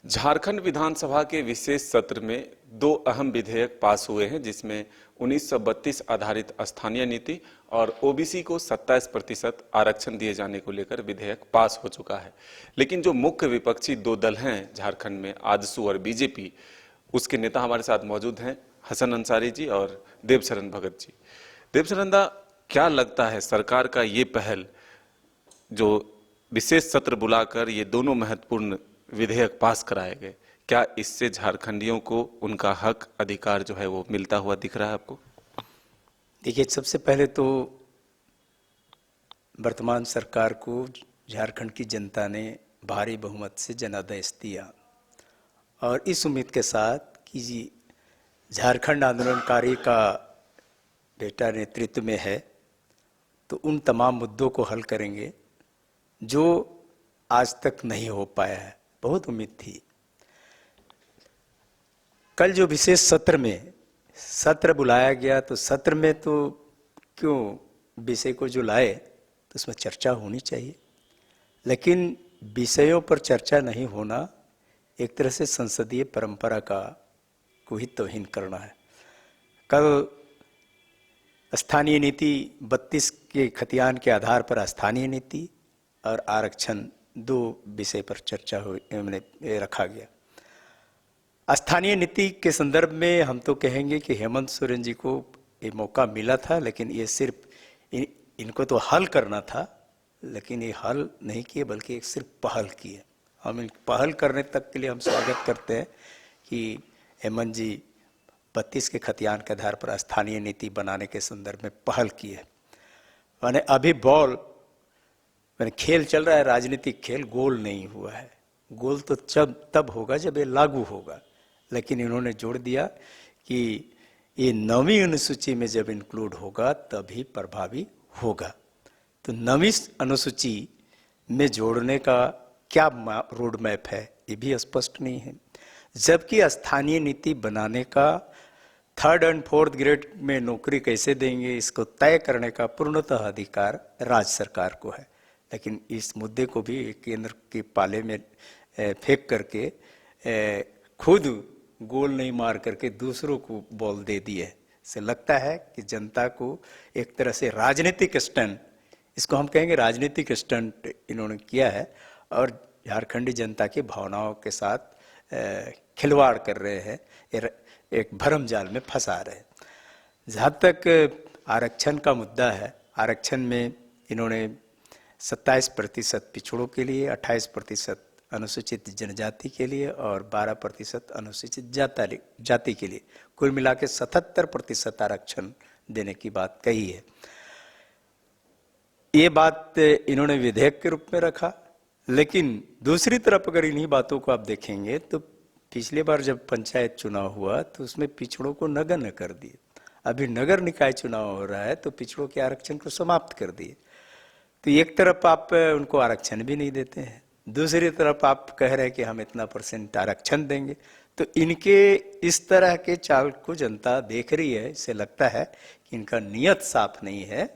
झारखंड विधानसभा के विशेष सत्र में दो अहम विधेयक पास हुए हैं, जिसमें 1932 आधारित स्थानीय नीति और ओबीसी को 27% आरक्षण दिए जाने को लेकर विधेयक पास हो चुका है। लेकिन जो मुख्य विपक्षी दो दल हैं झारखंड में, आजसू और बीजेपी, उसके नेता हमारे साथ मौजूद हैं, हसन अंसारी जी और देवशरण भगत जी। देवशरण दा, क्या लगता है सरकार का ये पहल, जो विशेष सत्र बुलाकर ये दोनों महत्वपूर्ण विधेयक पास कराए गए, क्या इससे झारखंडियों को उनका हक अधिकार जो है वो मिलता हुआ दिख रहा है आपको? देखिए, सबसे पहले तो वर्तमान सरकार को झारखंड की जनता ने भारी बहुमत से जनादेश दिया और इस उम्मीद के साथ कि जी झारखंड आंदोलनकारी का बेटा नेतृत्व में है तो उन तमाम मुद्दों को हल करेंगे जो आज तक नहीं हो पाया है। बहुत उम्मीद थी। कल जो विशेष सत्र में सत्र बुलाया गया तो सत्र में तो क्यों विषय को जो लाए तो उसमें चर्चा होनी चाहिए, लेकिन विषयों पर चर्चा नहीं होना एक तरह से संसदीय परंपरा का को ही तौहीन करना है। कल स्थानीय नीति 32 के खतियान के आधार पर स्थानीय नीति और आरक्षण दो विषय पर चर्चा रखा गया। स्थानीय नीति के संदर्भ में हम तो कहेंगे कि हेमंत सोरेन जी को ये मौका मिला था, लेकिन ये सिर्फ इनको तो हल करना था, लेकिन ये हल नहीं किए बल्कि एक सिर्फ पहल की है। हम इन पहल करने तक के लिए हम स्वागत करते हैं कि हेमंत जी 32 के खतियान के आधार पर स्थानीय नीति बनाने के संदर्भ में पहल की है। माने अभी बॉल खेल चल रहा है, राजनीतिक खेल, गोल नहीं हुआ है। गोल तो तब होगा जब ये लागू होगा, लेकिन इन्होंने जोड़ दिया कि ये 9वीं अनुसूची में जब इंक्लूड होगा तभी प्रभावी होगा। तो 9वीं अनुसूची में जोड़ने का क्या रोड मैप है ये भी स्पष्ट नहीं है, जबकि स्थानीय नीति बनाने का 3rd और 4th ग्रेड में नौकरी कैसे देंगे इसको तय करने का पूर्णतः अधिकार राज्य सरकार को है। लेकिन इस मुद्दे को भी केंद्र के पाले में फेंक करके खुद गोल नहीं मार करके दूसरों को बॉल दे दिए। इससे लगता है कि जनता को एक तरह से राजनीतिक स्टंट, इसको हम कहेंगे राजनीतिक स्टंट इन्होंने किया है और झारखंडी जनता की भावनाओं के साथ खिलवाड़ कर रहे हैं, एक भरम जाल में फंसा रहे हैं। जहाँ तक आरक्षण का मुद्दा है, आरक्षण में इन्होंने 27% पिछड़ों के लिए, 28% अनुसूचित जनजाति के लिए और 12% अनुसूचित जाति के लिए, कुल मिला के 77% आरक्षण देने की बात कही है। ये बात इन्होंने विधेयक के रूप में रखा, लेकिन दूसरी तरफ अगर इन्हीं बातों को आप देखेंगे तो पिछले बार जब पंचायत चुनाव हुआ तो उसमें पिछड़ों को नगण्य कर दिए। अभी नगर निकाय चुनाव हो रहा है तो पिछड़ों के आरक्षण को समाप्त कर दिए। तो एक तरफ आप उनको आरक्षण भी नहीं देते हैं, दूसरी तरफ आप कह रहे हैं कि हम इतना % आरक्षण देंगे। तो इनके इस तरह के चाल को जनता देख रही है। इससे लगता है कि इनका नियत साफ नहीं है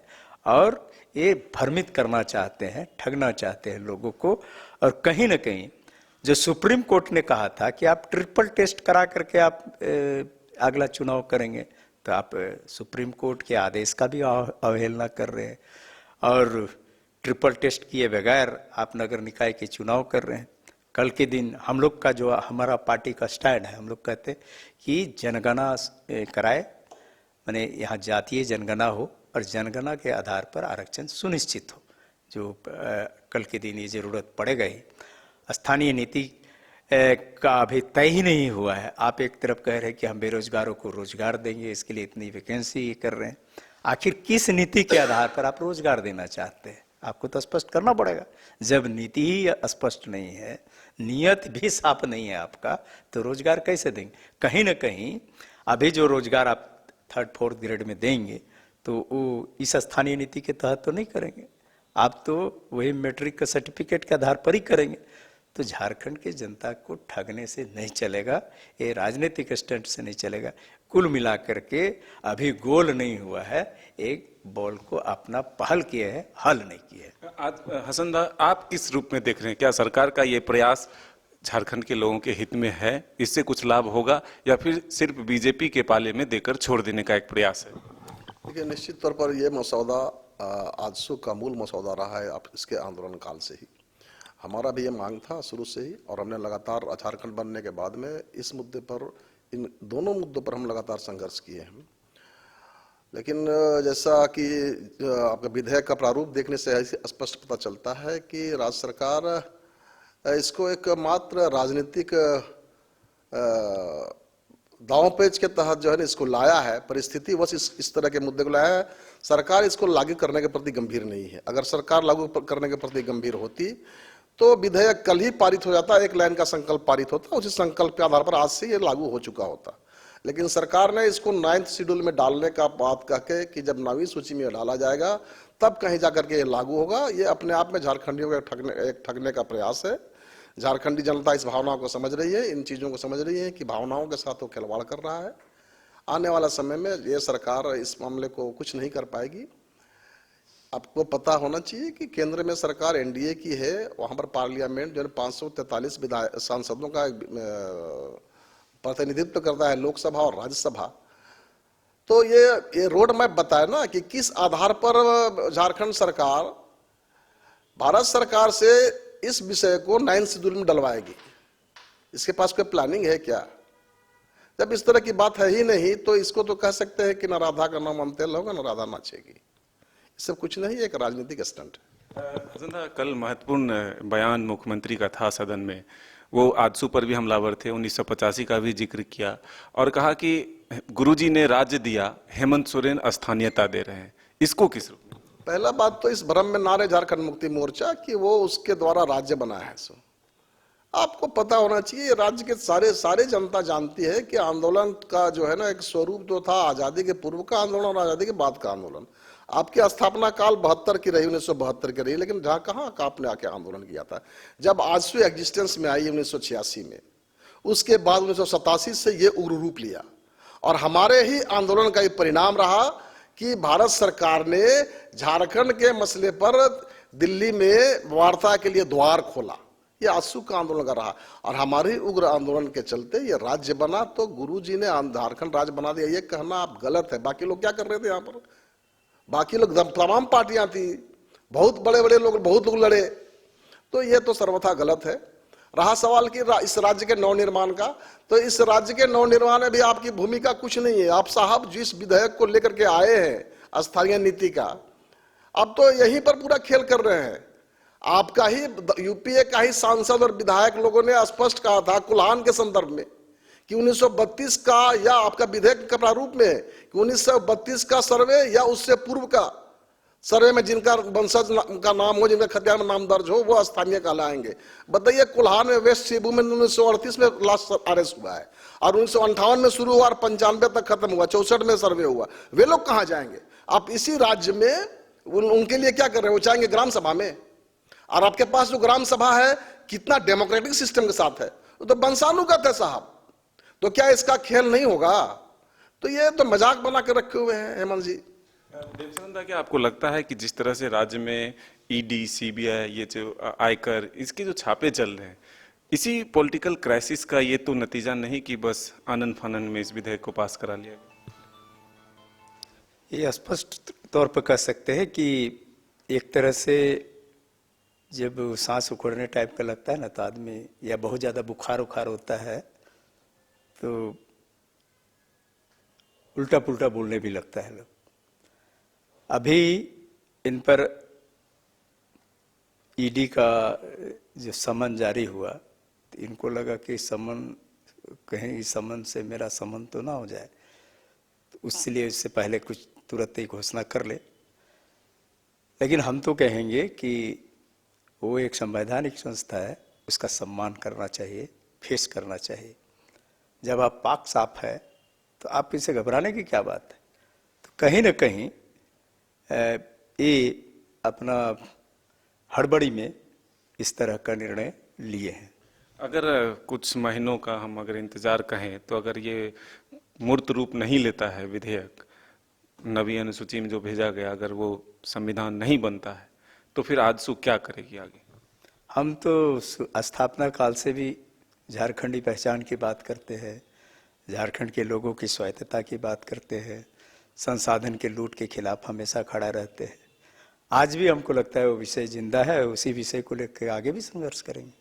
और ये भ्रमित करना चाहते हैं, ठगना चाहते हैं लोगों को। और कहीं ना कहीं जो सुप्रीम कोर्ट ने कहा था कि आप ट्रिपल टेस्ट करा करके आप अगला चुनाव करेंगे, तो आप सुप्रीम कोर्ट के आदेश का भी अवहेलना कर रहे हैं और ट्रिपल टेस्ट किए बगैर आप नगर निकाय के चुनाव कर रहे हैं। कल के दिन हम लोग का जो हमारा पार्टी का स्टैंड है, हम लोग कहते हैं कि जनगणना कराए, माने यहाँ जातीय जनगणना हो और जनगणना के आधार पर आरक्षण सुनिश्चित हो। जो कल के दिन ये जरूरत पड़ेगा ही। स्थानीय नीति का अभी तय ही नहीं हुआ है। आप एक तरफ कह रहे हैं कि हम बेरोजगारों को रोजगार देंगे, इसके लिए इतनी वैकेंसी कर रहे हैं। आखिर किस नीति के आधार पर आप रोजगार देना चाहते हैं, आपको तो स्पष्ट करना पड़ेगा। जब नीति ही स्पष्ट नहीं है, नियत भी साफ नहीं है आपका, तो रोजगार कैसे देंगे? कहीं ना कहीं अभी जो रोजगार आप 3rd 4th ग्रेड में देंगे तो वो इस स्थानीय नीति के तहत तो नहीं करेंगे, आप तो वही मैट्रिक का सर्टिफिकेट के आधार पर ही करेंगे। तो झारखंड की जनता को ठगने से नहीं चलेगा, ये राजनीतिक स्टंट से नहीं चलेगा। कुल मिलाकर के अभी गोल नहीं हुआ है, एक बॉल को अपना पहल किए है, हल नहीं किए है। आज हसन दा, आप किस रूप में देख रहे हैं? क्या सरकार का ये प्रयास झारखंड के लोगों के हित में है, इससे कुछ लाभ होगा, या फिर सिर्फ बीजेपी के पाले में देकर छोड़ देने का एक प्रयास है? देखिए, निश्चित तौर पर ये मसौदा आजसू का मूल मसौदा रहा है। अब इसके आंदोलन काल से ही हमारा भी ये मांग था शुरू से ही, और हमने लगातार झारखंड बनने के बाद में इस मुद्दे पर, इन दोनों मुद्दों पर हम लगातार संघर्ष किए हैं। लेकिन जैसा कि आपका विधेयक का प्रारूप देखने से ऐसे स्पष्ट पता चलता है कि राज्य सरकार इसको एक मात्र राजनीतिक दांव पेच के तहत जो है ना इसको लाया है। परिस्थिति बस इस तरह के मुद्दे को लाया है। सरकार इसको लागू करने के प्रति गंभीर नहीं है। अगर सरकार लागू करने के प्रति गंभीर होती तो विधेयक कल ही पारित हो जाता, एक लाइन का संकल्प पारित होता, उसी संकल्प के आधार पर आज से ये लागू हो चुका होता। लेकिन सरकार ने इसको 9th शेड्यूल में डालने का बात कह के कि जब 9वीं सूची में डाला जाएगा तब कहीं जाकर के ये लागू होगा, ये अपने आप में झारखंडियों को ठगने का प्रयास है। झारखंडी जनता इस भावनाओं को समझ रही है, इन चीज़ों को समझ रही है कि भावनाओं के साथ वो खिलवाड़ कर रहा है। आने वाला समय में ये सरकार इस मामले को कुछ नहीं कर पाएगी। आपको पता होना चाहिए कि केंद्र में सरकार एनडीए की है, वहाँ पर पार्लियामेंट जो है 543 सांसदों का प्रतिनिधित्व करता है, लोकसभा और राज्यसभा। तो ये रोड मैप बताए ना कि किस आधार पर झारखंड सरकार भारत सरकार से इस विषय को 9th शेड्यूल में डलवाएगी। इसके पास कोई प्लानिंग है क्या? जब इस तरह की बात है ही नहीं तो इसको तो कह सकते हैं कि न राधा का नाम अंतेल होगा न राधा नाचेगी। इससे कुछ नहीं, एक राजनीतिक स्टंट है। कल महत्वपूर्ण बयान मुख्यमंत्री का था सदन में, वो आजसू पर भी हमलावर थे, 1985 का भी जिक्र किया और कहा कि गुरुजी ने राज्य दिया, हेमंत सोरेन स्थानीयता दे रहे हैं। इसको किस रूप में? पहला बात तो इस भ्रम में ना रहे झारखंड मुक्ति मोर्चा कि वो उसके द्वारा राज्य बना है। सो आपको पता होना चाहिए, राज्य के सारे जनता जानती है कि आंदोलन का जो है ना एक स्वरूप जो था आजादी के पूर्व का आंदोलन और आजादी के बाद का आंदोलन। आपकी स्थापना काल 72 की रही, 1972 की रही, लेकिन जहाँ कहाँ का आपने आके आंदोलन किया था? जब आजसू एग्जिस्टेंस में आई 1986 में, उसके बाद 1987 से ये उग्र रूप लिया और हमारे ही आंदोलन का ये परिणाम रहा कि भारत सरकार ने झारखंड के मसले पर दिल्ली में वार्ता के लिए द्वार खोला। ये आजसू का आंदोलन का रहा और हमारे उग्र आंदोलन के चलते ये राज्य बना। तो गुरुजी ने झारखंड राज्य बना दिया, ये कहना आप गलत है। बाकी लोग क्या कर रहे थे यहाँ पर? बाकी लोग तमाम पार्टियां थी, बहुत बड़े बड़े लोग, बहुत लोग लड़े। तो ये तो सर्वथा गलत है। रहा सवाल कि इस राज्य के नवनिर्माण का, तो इस राज्य के नवनिर्माण में भी आपकी भूमिका कुछ नहीं है। आप साहब जिस विधेयक को लेकर के आए हैं स्थानीय नीति का, अब तो यहीं पर पूरा खेल कर रहे हैं। आपका ही यूपीए का ही सांसद और विधायक लोगों ने स्पष्ट कहा था कुल्हान के संदर्भ में कि 1932 का या आपका विधेयक का प्रारूप में कि 1932 का सर्वे या उससे पूर्व का सर्वे में जिनका वंशज का नाम हो, जिनका खतियान में नाम दर्ज हो, वो स्थानीय कहलाएंगे। बताइए, कुल्हान में वेस्ट सिबू में 1938 में लास्ट अरेस्ट हुआ है और 1958 में शुरू हुआ और 95 तक खत्म हुआ, 64 में सर्वे हुआ। वे लोग कहाँ जाएंगे? आप इसी राज्य में उनके लिए क्या कर रहे हैं? वो चाहेंगे ग्राम सभा में, और आपके पास जो ग्राम सभा है कितना डेमोक्रेटिक सिस्टम के साथ है, तो वंशानुगत है साहब। तो क्या इसका खेल नहीं होगा? तो ये तो मजाक बना के रखे हुए हैं हेमंत जी। देवचंदा, क्या आपको लगता है कि जिस तरह से राज्य में ईडी, सीबीआई, ये जो आयकर, इसके जो छापे चल रहे हैं, इसी पॉलिटिकल क्राइसिस का ये तो नतीजा नहीं कि बस आनन फानन में इस विधेयक को पास करा लिया? ये स्पष्ट तौर पर कह सकते हैं कि एक तरह से जब सांस उखड़ने टाइप का लगता है ना तो आदमी, या बहुत ज़्यादा बुखार उखार होता है तो उल्टा पुल्टा बोलने भी लगता है लोग। अभी इन पर ईडी का जो समन जारी हुआ तो इनको लगा कि समन, कहीं इस समन से मेरा समन तो ना हो जाए, तो इसलिए इससे पहले कुछ तुरंत ही घोषणा कर ले। लेकिन हम तो कहेंगे कि वो एक संवैधानिक संस्था है, उसका सम्मान करना चाहिए, फेस करना चाहिए। जब आप पाक साफ है तो आप इसे घबराने की क्या बात है? तो कहीं ना कहीं ये अपना हड़बड़ी में इस तरह का निर्णय लिए हैं। अगर कुछ महीनों का हम अगर इंतजार कहें तो अगर ये मूर्त रूप नहीं लेता है विधेयक, 9वीं अनुसूची में जो भेजा गया, अगर वो संविधान नहीं बनता है तो फिर आजसू क्या करेगी आगे? हम तो स्थापना काल से भी झारखंडी पहचान की बात करते हैं, झारखंड के लोगों की स्वायत्तता की बात करते हैं, संसाधन के लूट के खिलाफ हमेशा खड़ा रहते हैं। आज भी हमको लगता है वो विषय जिंदा है, उसी विषय को लेकर आगे भी संघर्ष करेंगे।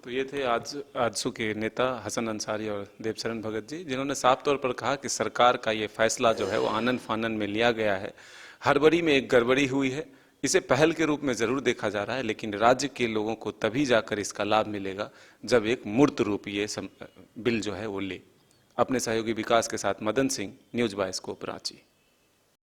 तो ये थे आज आजसू के नेता हसन अंसारी और देवशरण भगत जी, जिन्होंने साफ तौर पर कहा कि सरकार का ये फैसला जो है वो आनन फानन में लिया गया है, हड़बड़ी में एक गड़बड़ी हुई है, इसे पहल के रूप में जरूर देखा जा रहा है, लेकिन राज्य के लोगों को तभी जाकर इसका लाभ मिलेगा जब एक मूर्त रूप ये बिल जो है वो ले। अपने सहयोगी विकास के साथ Madan Singh, news by scope, Ranchi.